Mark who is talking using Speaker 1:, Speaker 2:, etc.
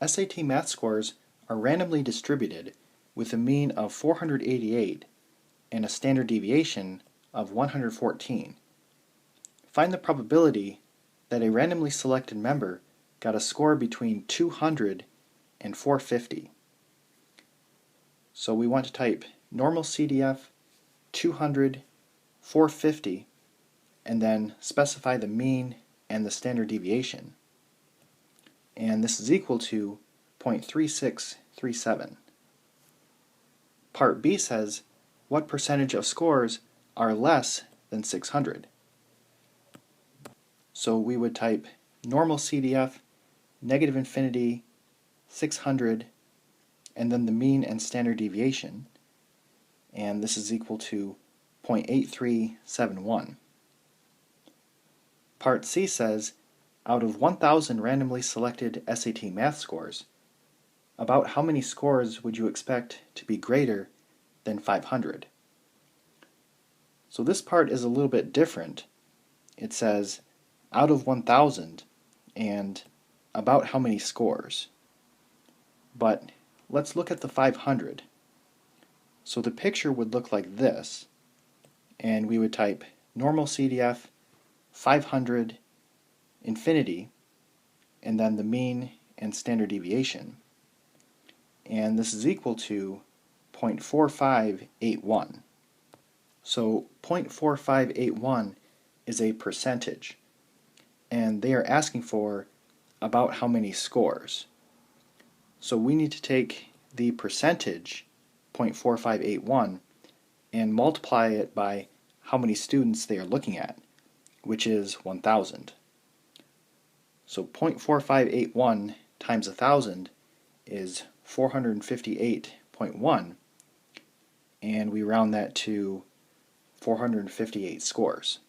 Speaker 1: SAT math scores are randomly distributed with a mean of 488 and a standard deviation of 114. Find the probability that a randomly selected member got a score between 200 and 450. So we want to type normalcdf 200, 450, and then specify the mean and the standard deviation. And this is equal to 0.3637. Part B says, what percentage of scores are less than 600? So we would type normalcdf, negative infinity, 600, and then the mean and standard deviation, and this is equal to 0.8371. Part C says, out of 1,000 randomly selected SAT math scores, about how many scores would you expect to be greater than 500? So this part is a little bit different. It says, out of 1,000 and about how many scores. But let's look at the 500. So the picture would look like this, and we would type normalcdf 500 infinity and then the mean and standard deviation, and this is equal to 0.4581. So 0.4581 is a percentage, and they are asking for about how many scores. So we need to take the percentage, 0.4581, and multiply it by how many students they are looking at, which is 1,000. So 0.4581 times 1,000 is 458.1, and we round that to 458 scores.